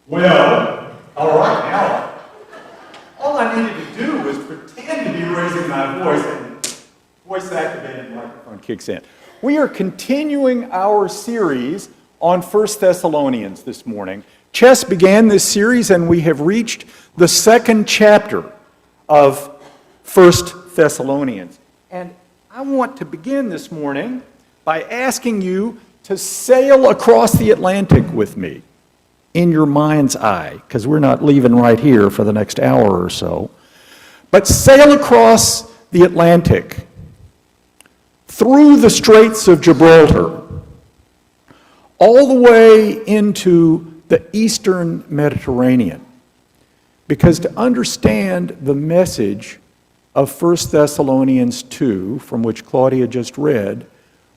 Well, all right, now, all I needed to do was pretend to be raising my voice, and voice-activated microphone kicks in. We are continuing our series on 1 Thessalonians this morning. Chess began this series, and we have reached the second chapter of 1 Thessalonians. And I want to begin this morning by asking you to sail across the Atlantic with me in your mind's eye, because we're not leaving right here for the next hour or so. But sail across the Atlantic through the Straits of Gibraltar, all the way into the Eastern Mediterranean. Because to understand the message of 1 Thessalonians 2, from which Claudia just read,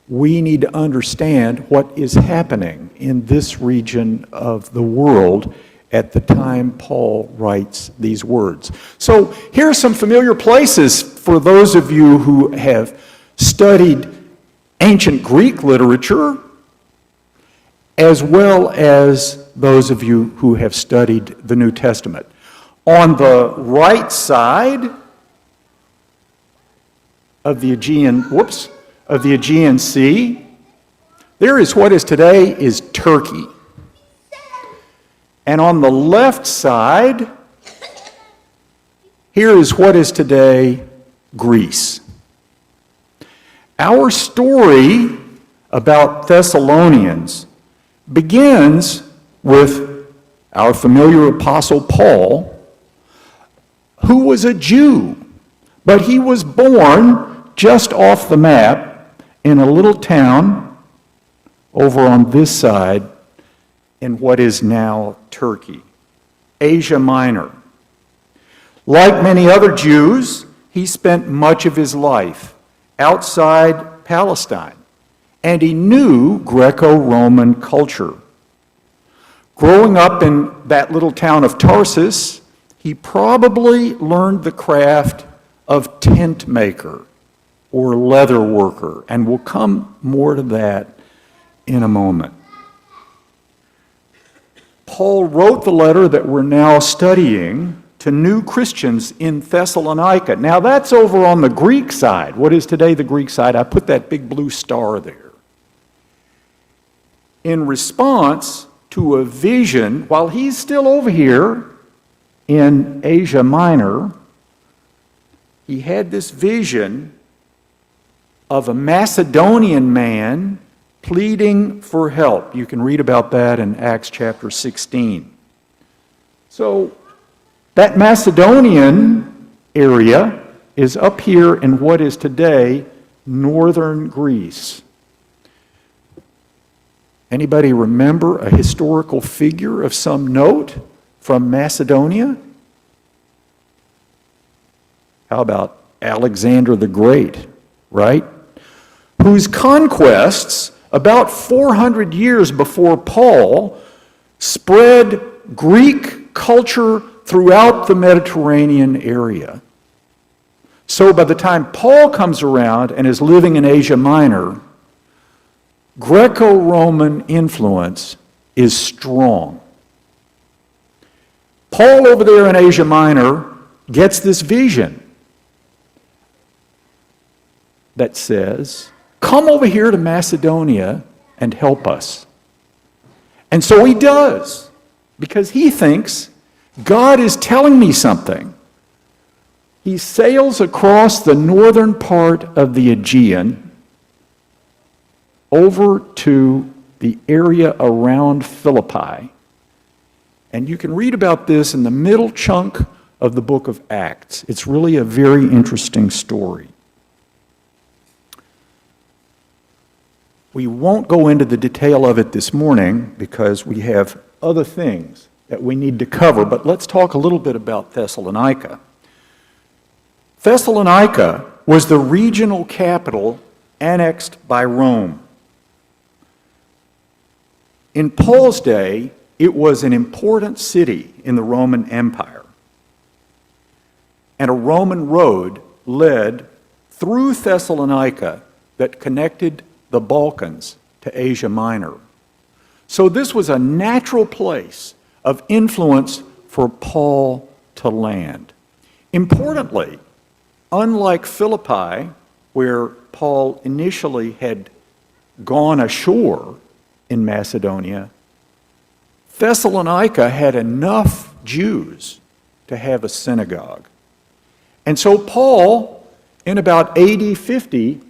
we need to understand what is happening in this region of the world at the time Paul writes these words. So here are some familiar places for those of you who have studied ancient Greek literature, as well as those of you who have studied the New Testament. On the right side of the Aegean Sea, there is what is today is Turkey. And on the left side, here is what is today Greece. Our story about Thessalonians begins with our familiar apostle Paul, who was a Jew, but he was born just off the map in a little town over on this side in what is now Turkey, Asia Minor. Like many other Jews, he spent much of his life outside Palestine, and he knew Greco-Roman culture. Growing up in that little town of Tarsus, he probably learned the craft of tent maker or leather worker, and we'll come more to that in a moment. Paul wrote the letter that we're now studying to new Christians in Thessalonica. Now that's over on the Greek side. What is today the Greek side? I put that big blue star there. In response to a vision, while he's still over here in Asia Minor, he had this vision of a Macedonian man pleading for help. You can read about that in Acts chapter 16. So that Macedonian area is up here in what is today northern Greece. Anybody remember a historical figure of some note from Macedonia? How about Alexander the Great, right? Whose conquests, about 400 years before Paul, spread Greek culture throughout the Mediterranean area. So by the time Paul comes around and is living in Asia Minor, Greco-Roman influence is strong. Paul over there in Asia Minor gets this vision that says, come over here to Macedonia and help us. And so he does, because he thinks, God is telling me something. He sails across the northern part of the Aegean over to the area around Philippi. And you can read about this in the middle chunk of the book of Acts. It's really a very interesting story. We won't go into the detail of it this morning because we have other things that we need to cover, but let's talk a little bit about Thessalonica. Thessalonica was the regional capital annexed by Rome. In Paul's day, it was an important city in the Roman Empire. And a Roman road led through Thessalonica that connected the Balkans to Asia Minor. So this was a natural place of influence for Paul to land. Importantly, unlike Philippi, where Paul initially had gone ashore in Macedonia, Thessalonica had enough Jews to have a synagogue. And so Paul, in about AD 50,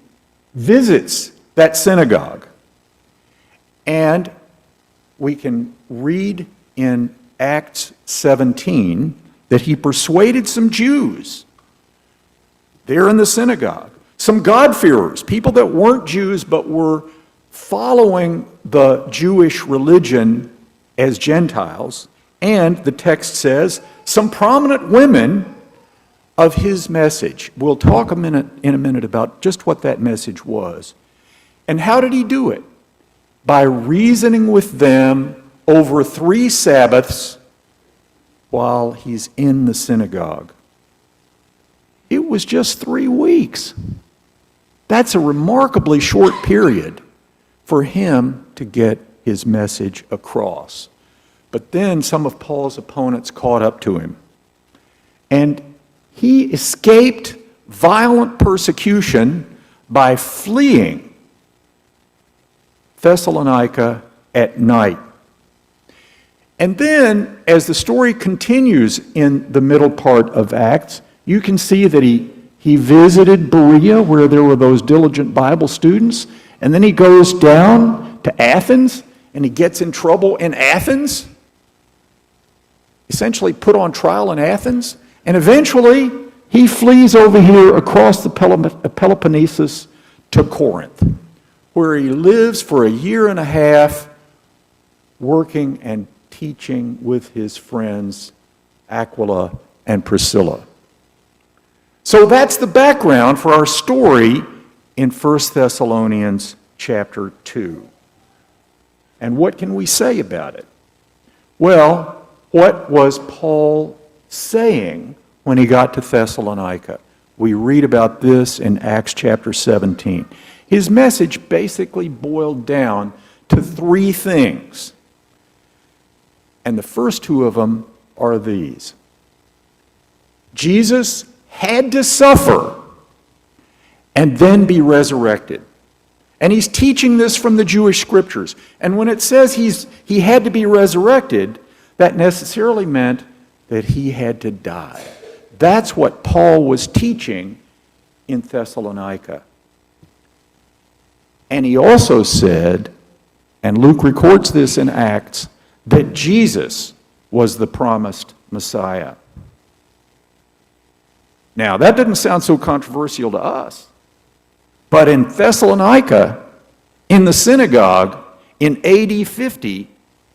visits that synagogue. And we can read in Acts 17 that he persuaded some Jews there in the synagogue, some God-fearers, people that weren't Jews but were following the Jewish religion as Gentiles, and the text says some prominent women of his message. We'll talk in a minute about just what that message was. And how did he do it? By reasoning with them over 3 Sabbaths while he's in the synagogue. It was just 3 weeks. That's a remarkably short period for him to get his message across. But then some of Paul's opponents caught up to him. And he escaped violent persecution by fleeing Thessalonica at night. And then, as the story continues in the middle part of Acts, you can see that he visited Berea, where there were those diligent Bible students, and then he goes down to Athens, and he gets in trouble in Athens, essentially put on trial in Athens, and eventually he flees over here across the Peloponnesus to Corinth, where he lives for a year and a half working and teaching with his friends Aquila and Priscilla. So that's the background for our story in 1 Thessalonians chapter 2. And what can we say about it? Well, what was Paul saying when he got to Thessalonica? We read about this in Acts chapter 17. His message basically boiled down to 3 things. And the first 2 of them are these. Jesus had to suffer and then be resurrected. And he's teaching this from the Jewish scriptures. And when it says he had to be resurrected, that necessarily meant that he had to die. That's what Paul was teaching in Thessalonica. And he also said, and Luke records this in Acts, that Jesus was the promised Messiah. Now, that doesn't sound so controversial to us. But in Thessalonica, in the synagogue, in AD 50,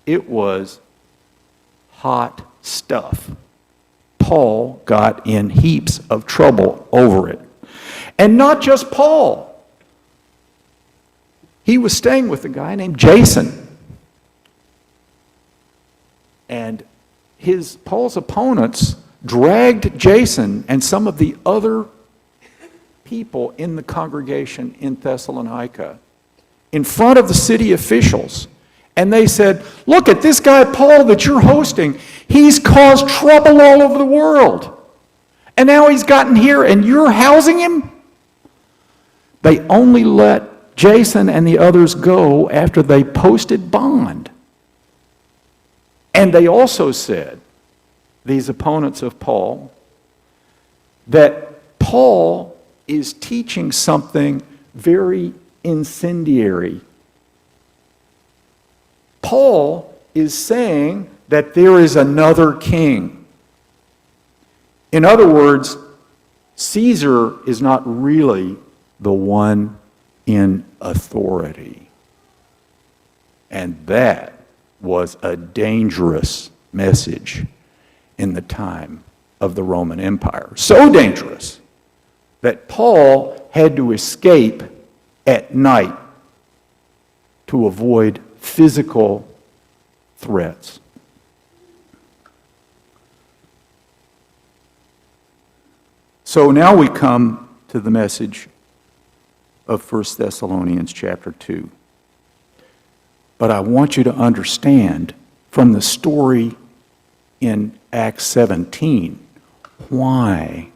it was hot stuff. Paul got in heaps of trouble over it. And not just Paul. He was staying with a guy named Jason. And Paul's opponents dragged Jason and some of the other people in the congregation in Thessalonica in front of the city officials. And they said, look at this guy Paul that you're hosting. He's caused trouble all over the world. And now he's gotten here and you're housing him? They only let Jason and the others go after they posted bond. And they also said, these opponents of Paul, that Paul is teaching something very incendiary. Paul is saying that there is another king. In other words, Caesar is not really the one in authority. And that was a dangerous message in the time of the Roman Empire. So dangerous that Paul had to escape at night to avoid physical threats. So now we come to the message of 1 Thessalonians chapter 2. But I want you to understand from the story in Acts 17 why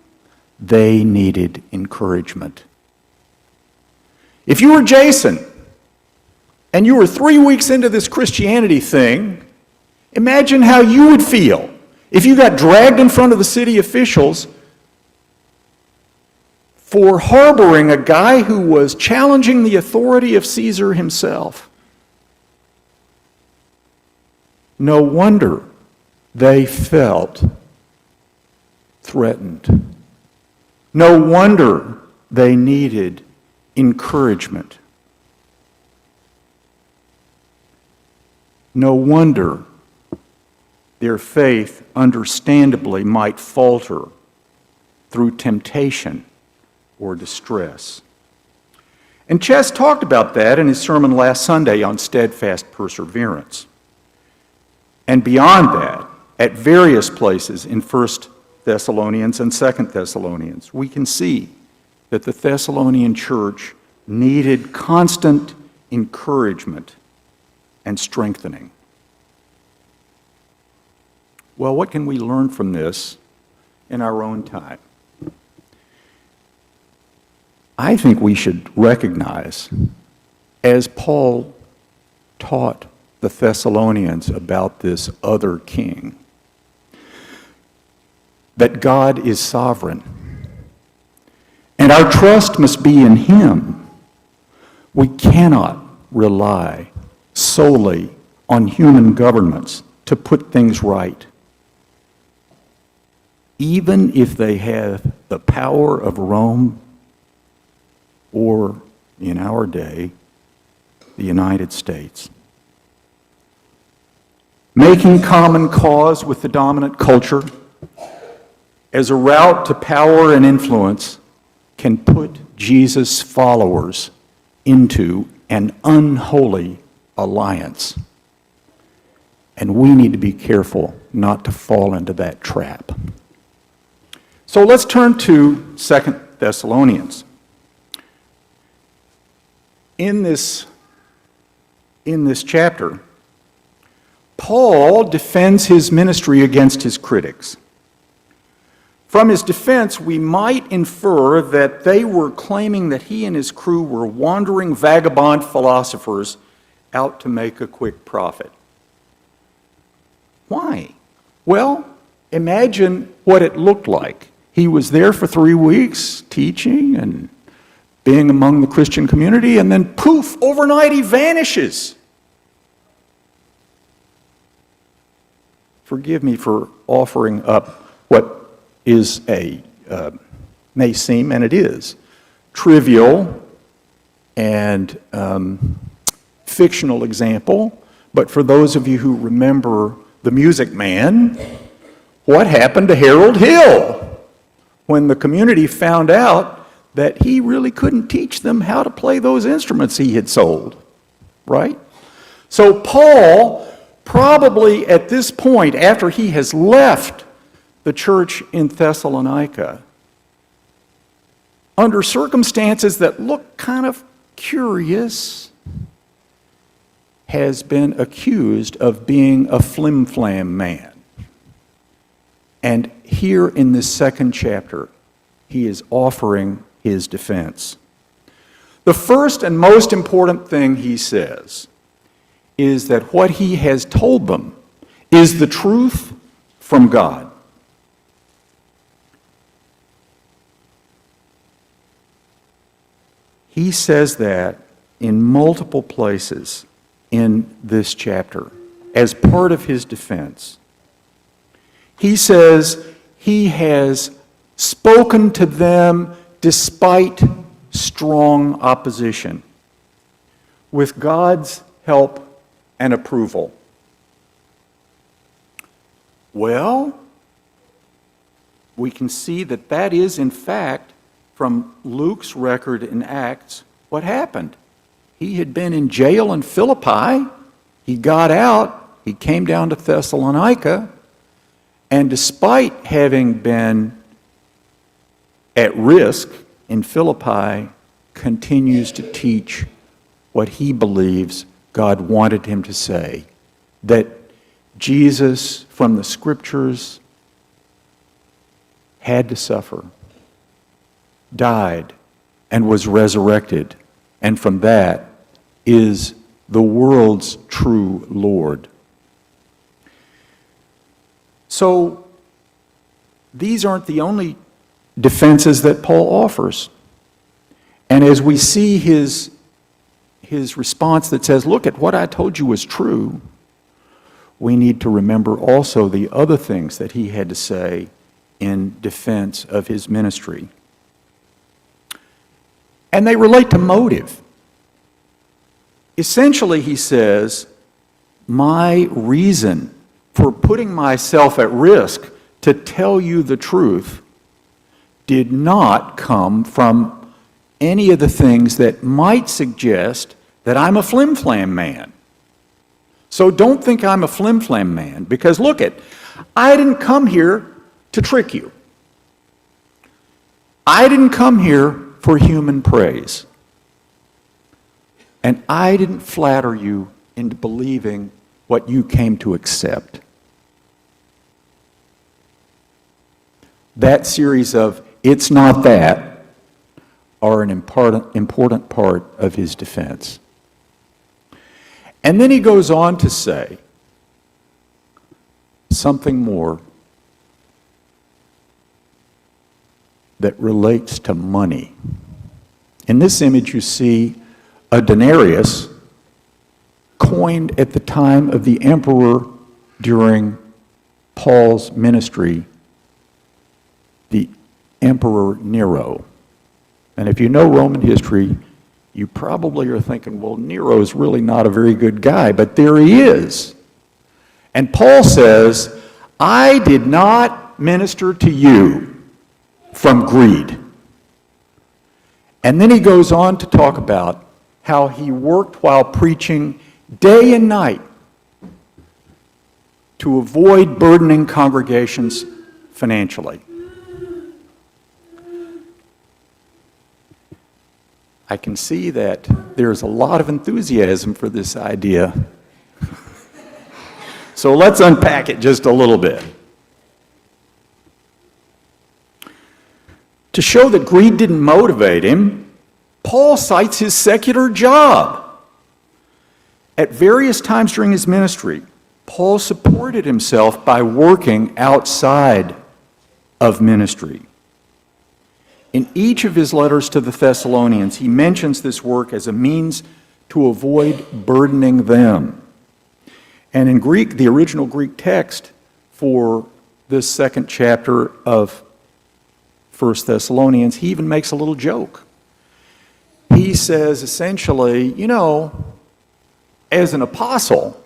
they needed encouragement. If you were Jason and you were 3 weeks into this Christianity thing, imagine how you would feel if you got dragged in front of the city officials for harboring a guy who was challenging the authority of Caesar himself. No wonder they felt threatened. No wonder they needed encouragement. No wonder their faith, understandably, might falter through temptation or distress. And Chess talked about that in his sermon last Sunday on steadfast perseverance. And beyond that, at various places in 1 Thessalonians and 2 Thessalonians, we can see that the Thessalonian church needed constant encouragement and strengthening. Well, what can we learn from this in our own time? I think we should recognize, as Paul taught the Thessalonians about this other king, that God is sovereign, and our trust must be in him. We cannot rely solely on human governments to put things right, even if they have the power of Rome or, in our day, the United States. Making common cause with the dominant culture as a route to power and influence can put Jesus' followers into an unholy alliance. And we need to be careful not to fall into that trap. So let's turn to 2 Thessalonians. In this chapter, Paul defends his ministry against his critics. From his defense, we might infer that they were claiming that he and his crew were wandering vagabond philosophers out to make a quick profit. Why? Well, imagine what it looked like. He was there for 3 weeks teaching and being among the Christian community, and then poof, overnight he vanishes. Forgive me for offering up what is may seem, and it is, trivial and fictional example, but for those of you who remember The Music Man, what happened to Harold Hill when the community found out that he really couldn't teach them how to play those instruments he had sold, right? So Paul, probably at this point, after he has left the church in Thessalonica, under circumstances that look kind of curious, has been accused of being a flim-flam man. And here in this second chapter, he is offering his defense. The first and most important thing he says is that what he has told them is the truth from God. He says that in multiple places in this chapter as part of his defense. He says he has spoken to them despite strong opposition, with God's help and approval. Well, we can see that that is, in fact, from Luke's record in Acts, what happened. He had been in jail in Philippi. He got out. He came down to Thessalonica. And despite having been at risk in Philippi, continues to teach what he believes God wanted him to say, that Jesus from the Scriptures had to suffer, died, and was resurrected, and from that is the world's true Lord. So, these aren't the only defenses that Paul offers. And as we see his response that says, look at what I told you was true, we need to remember also the other things that he had to say in defense of his ministry. And they relate to motive. Essentially, he says, my reason for putting myself at risk to tell you the truth did not come from any of the things that might suggest that I'm a flim-flam man. So don't think I'm a flim-flam man, because look it, I didn't come here to trick you. I didn't come here for human praise. And I didn't flatter you into believing what you came to accept. That series of "it's not that" are an important part of his defense. And then he goes on to say something more that relates to money. In this image you see a denarius coined at the time of the emperor during Paul's ministry, the Emperor Nero. And if you know Roman history, you probably are thinking, well, Nero's really not a very good guy, but there he is. And Paul says, I did not minister to you from greed. And then he goes on to talk about how he worked while preaching day and night to avoid burdening congregations financially. I can see that there's a lot of enthusiasm for this idea. So let's unpack it just a little bit. To show that greed didn't motivate him, Paul cites his secular job. At various times during his ministry, Paul supported himself by working outside of ministry. In each of his letters to the Thessalonians, he mentions this work as a means to avoid burdening them. And in Greek, the original Greek text for this second chapter of 1 Thessalonians, he even makes a little joke. He says essentially, as an apostle,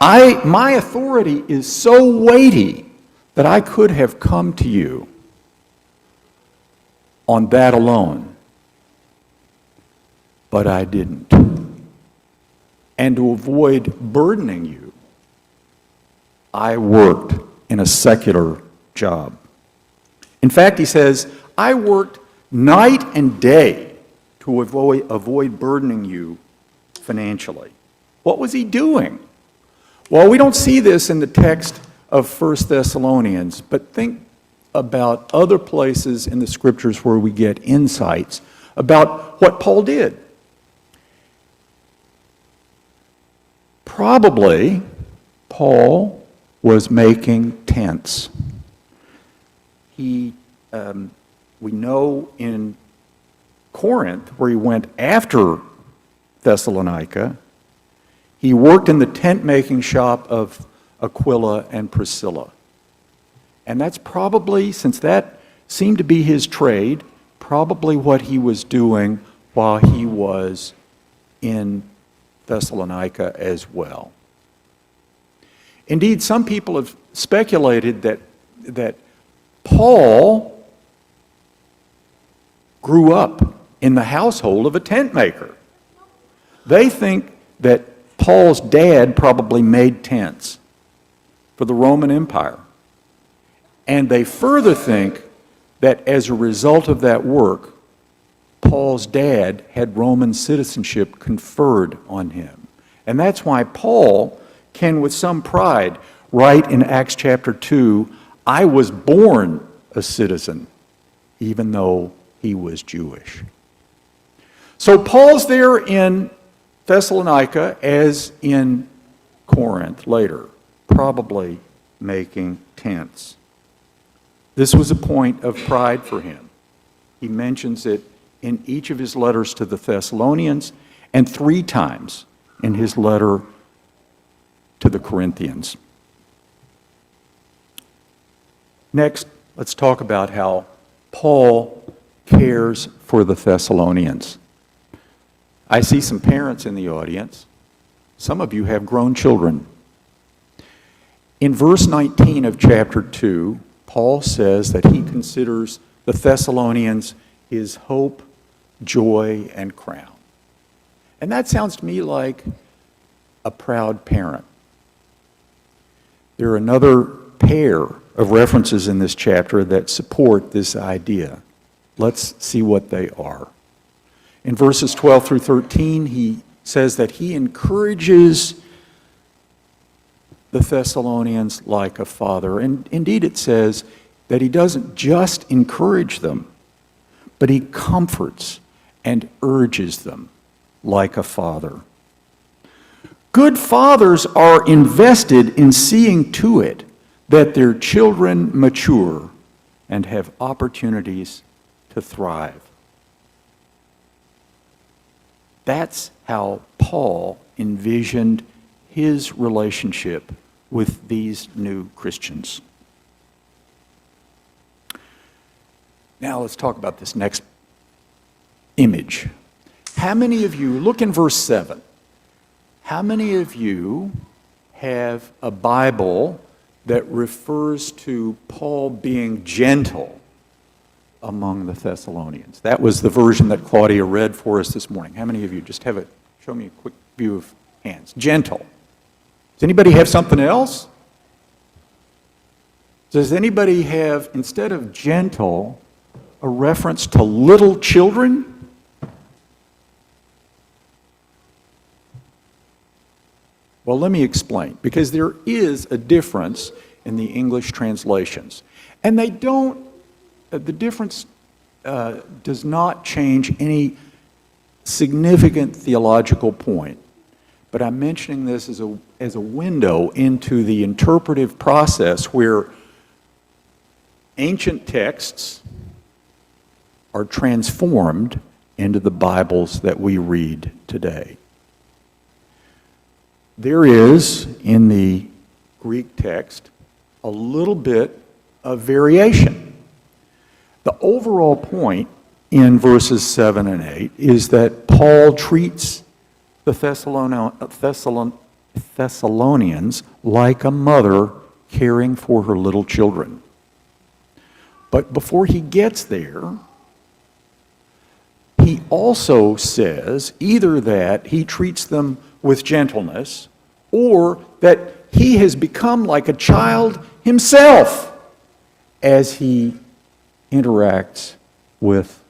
my authority is so weighty that I could have come to you on that alone. But I didn't. And to avoid burdening you, I worked in a secular job. In fact, he says, I worked night and day to avoid burdening you financially. What was he doing? Well, we don't see this in the text of 1 Thessalonians, but think about other places in the Scriptures where we get insights about what Paul did. Probably, Paul was making tents. We know in Corinth, where he went after Thessalonica, he worked in the tent-making shop of Aquila and Priscilla. And that's probably, since that seemed to be his trade, probably what he was doing while he was in Thessalonica as well. Indeed, some people have speculated that Paul grew up in the household of a tent maker. They think that Paul's dad probably made tents for the Roman Empire. And they further think that as a result of that work, Paul's dad had Roman citizenship conferred on him. And that's why Paul can with some pride write in Acts chapter 2, I was born a citizen, even though he was Jewish. So Paul's there in Thessalonica as in Corinth later, probably making tents. This was a point of pride for him. He mentions it in each of his letters to the Thessalonians and 3 times in his letter to the Corinthians. Next, let's talk about how Paul cares for the Thessalonians. I see some parents in the audience. Some of you have grown children. In verse 19 of chapter 2, Paul says that he considers the Thessalonians his hope, joy, and crown. And that sounds to me like a proud parent. There are another pair of references in this chapter that support this idea. Let's see what they are. In verses 12 through 13, he says that he encourages the Thessalonians like a father. And indeed it says that he doesn't just encourage them, but he comforts and urges them like a father. Good fathers are invested in seeing to it that their children mature and have opportunities to thrive. That's how Paul envisioned his relationship with these new Christians. Now let's talk about this next image. How many of you, look in verse 7, how many of you have a Bible that refers to Paul being gentle among the Thessalonians? That was the version that Claudia read for us this morning. How many of you just have it? Show me a quick view of hands. Gentle. Does anybody have something else? Does anybody have, instead of gentle, a reference to little children? Well, let me explain, because there is a difference in the English translations. And they don't, the difference does not change any significant theological point. But I'm mentioning this as a window into the interpretive process where ancient texts are transformed into the Bibles that we read today. There is, in the Greek text, a little bit of variation. The overall point in verses 7 and 8 is that Paul treats the Thessalonians like a mother caring for her little children. But before he gets there, he also says either that he treats them with gentleness or that he has become like a child himself as he interacts with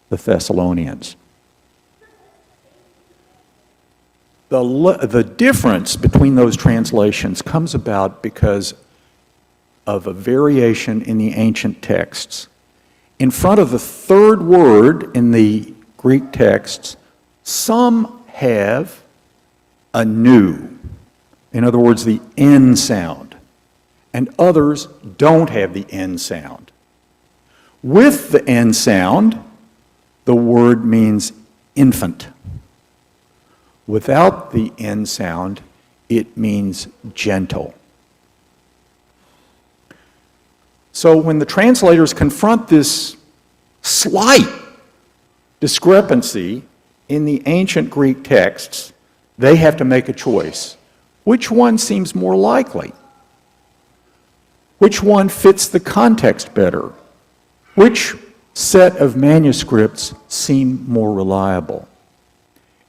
the Thessalonians. The difference between those translations comes about because of a variation in the ancient texts. In front of the third word in the Greek texts, some have a nu, in other words, the N sound, and others don't have the N sound. With the N sound, the word means infant. Without the N sound, it means gentle. So when the translators confront this slight discrepancy in the ancient Greek texts, they have to make a choice. Which one seems more likely? Which one fits the context better? Which set of manuscripts seem more reliable?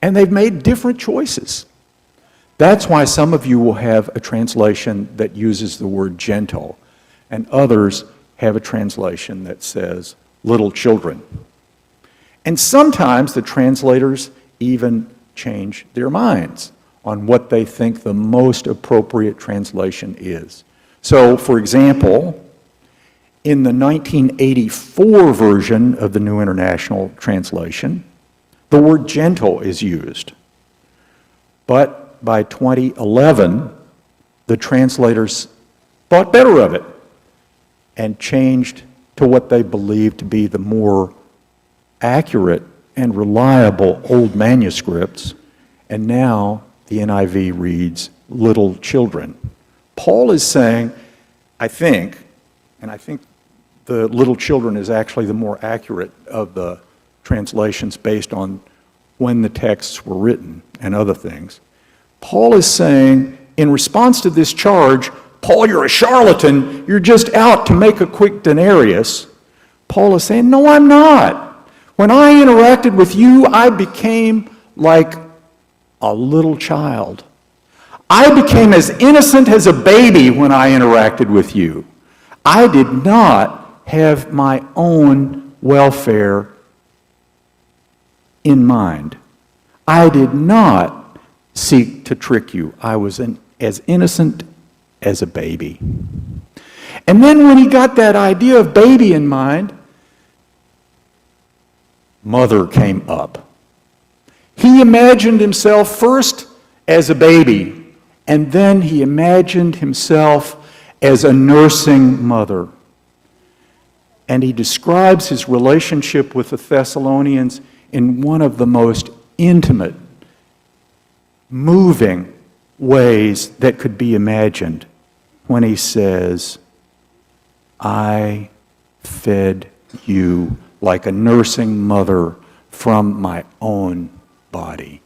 And they've made different choices. That's why some of you will have a translation that uses the word gentle, and others have a translation that says little children. And sometimes the translators even change their minds. on what they think the most appropriate translation is. So, for example, in the 1984 version of the New International Translation, the word gentle is used. But by 2011, the translators thought better of it and changed to what they believed to be the more accurate and reliable old manuscripts, and now the NIV reads little children. Paul is saying, I think the little children is actually the more accurate of the translations based on when the texts were written and other things. Paul is saying, in response to this charge, Paul, you're a charlatan, you're just out to make a quick denarius. Paul is saying, no, I'm not. When I interacted with you, I became like a little child. I became as innocent as a baby when I interacted with you. I did not have my own welfare in mind. I did not seek to trick you. I was as innocent as a baby. And then when he got that idea of baby in mind, mother came up. He imagined himself first as a baby, and then he imagined himself as a nursing mother. And he describes his relationship with the Thessalonians in one of the most intimate, moving ways that could be imagined when he says, I fed you like a nursing mother from my own body.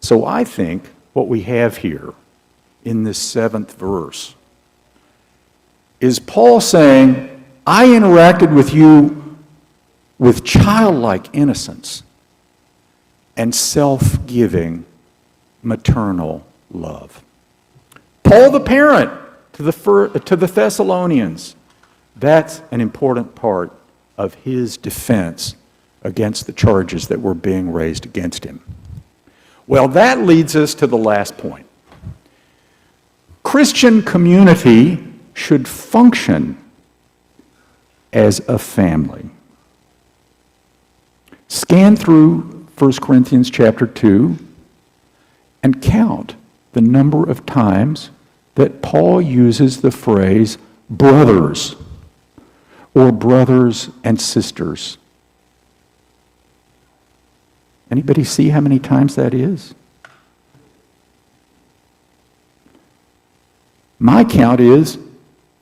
So I think what we have here in this 7th verse is Paul saying, I interacted with you with childlike innocence and self-giving maternal love. Paul the parent to the Thessalonians, that's an important part of his defense against the charges that were being raised against him. Well, that leads us to the last point. Christian community should function as a family. Scan through 1 Corinthians chapter 2 and count the number of times that Paul uses the phrase brothers or brothers and sisters. Anybody see how many times that is? My count is,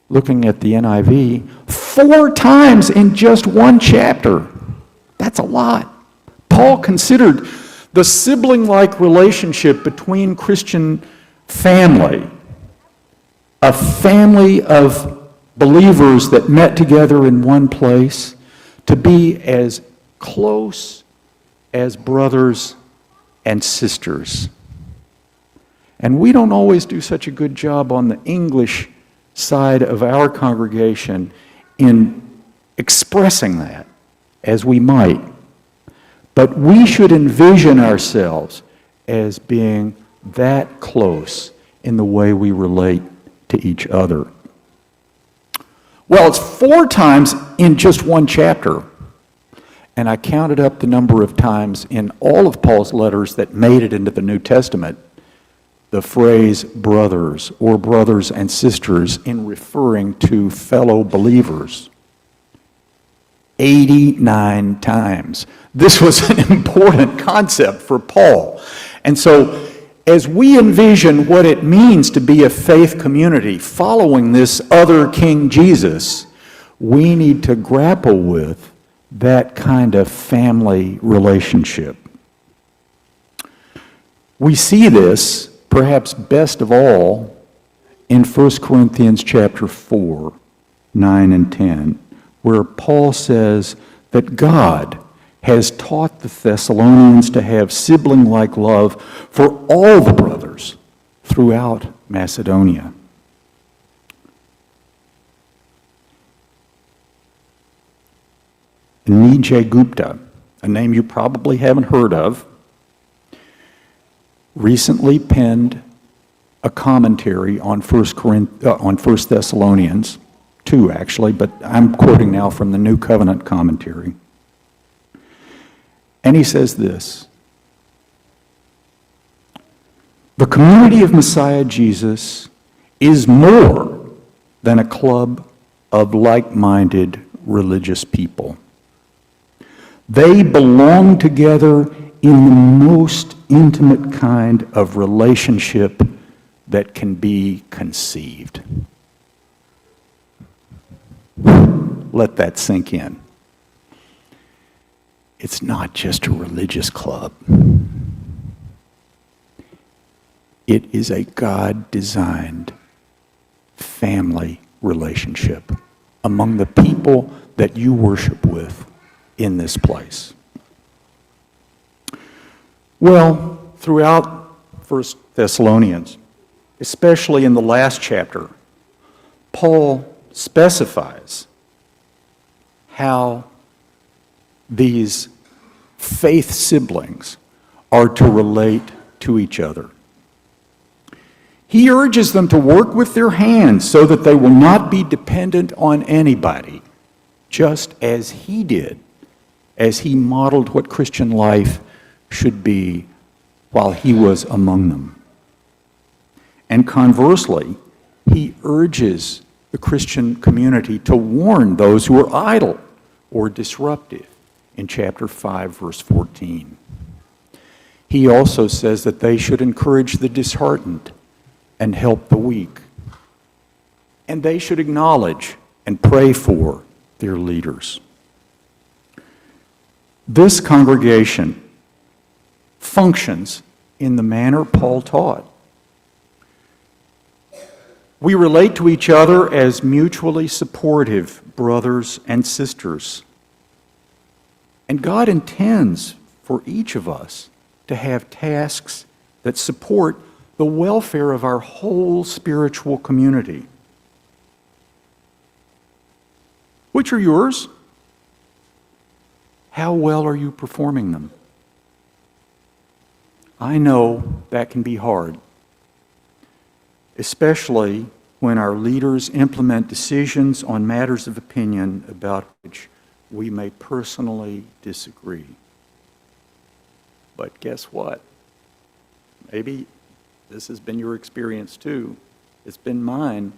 looking at the NIV, 4 times in just one chapter. That's a lot. Paul considered the sibling-like relationship between Christian family, a family of believers that met together in one place, to be as close as brothers and sisters. And we don't always do such a good job on the English side of our congregation in expressing that as we might. But we should envision ourselves as being that close in the way we relate to each other. Well, it's 4 times in just one chapter. And I counted up the number of times in all of Paul's letters that made it into the New Testament, the phrase brothers or brothers and sisters in referring to fellow believers. 89 times. This was an important concept for Paul. And so, as we envision what it means to be a faith community following this other King Jesus, we need to grapple with that kind of family relationship. We see this, perhaps best of all, in 1 Corinthians chapter 4, 9 and 10, where Paul says that God has taught the Thessalonians to have sibling-like love for all the brothers throughout Macedonia. Nijay Gupta, a name you probably haven't heard of, recently penned a commentary on 1 Thessalonians 2, actually, but I'm quoting now from the New Covenant commentary. And he says this: the community of Messiah Jesus is more than a club of like-minded religious people. They belong together in the most intimate kind of relationship that can be conceived. Let that sink in. It's not just a religious club. It is a God-designed family relationship among the people that you worship with in this place. Well, throughout 1 Thessalonians, especially in the last chapter, Paul specifies how these faith siblings are to relate to each other. He urges them to work with their hands so that they will not be dependent on anybody, just as he did, as he modeled what Christian life should be while he was among them. And conversely, he urges the Christian community to warn those who are idle or disruptive in chapter 5, verse 14. He also says that they should encourage the disheartened and help the weak. And they should acknowledge and pray for their leaders. This congregation functions in the manner Paul taught. We relate to each other as mutually supportive brothers and sisters. And God intends for each of us to have tasks that support the welfare of our whole spiritual community. Which are yours? How well are you performing them? I know that can be hard, especially when our leaders implement decisions on matters of opinion about which we may personally disagree. But guess what? Maybe this has been your experience too. It's been mine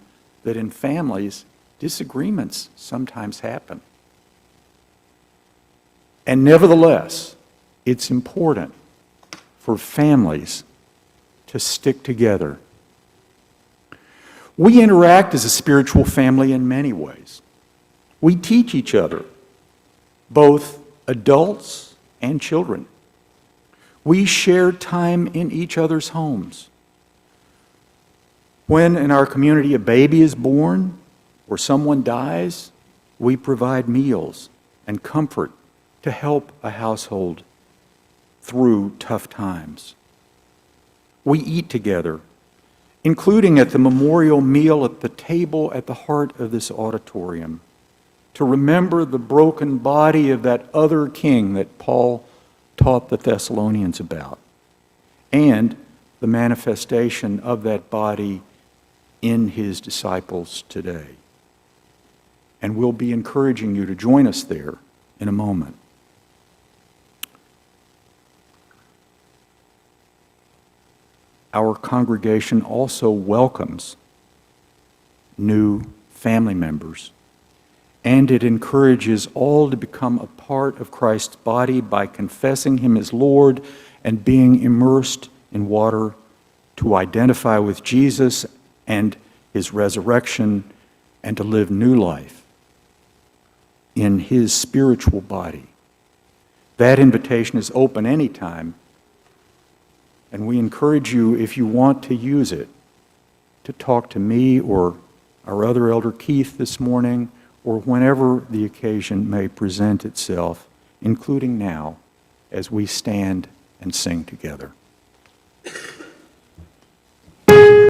that in families, disagreements sometimes happen. And nevertheless, it's important for families to stick together. We interact as a spiritual family in many ways. We teach each other, both adults and children. We share time in each other's homes. When in our community a baby is born or someone dies, we provide meals and comfort to help a household through tough times. We eat together, including at the memorial meal at the table at the heart of this auditorium, to remember the broken body of that other king that Paul taught the Thessalonians about, and the manifestation of that body in his disciples today. And we'll be encouraging you to join us there in a moment. Our congregation also welcomes new family members, and it encourages all to become a part of Christ's body by confessing him as Lord and being immersed in water to identify with Jesus and his resurrection and to live new life in his spiritual body. That invitation is open anytime, and we encourage you, if you want to use it, to talk to me or our other elder Keith this morning, or whenever the occasion may present itself, including now, as we stand and sing together.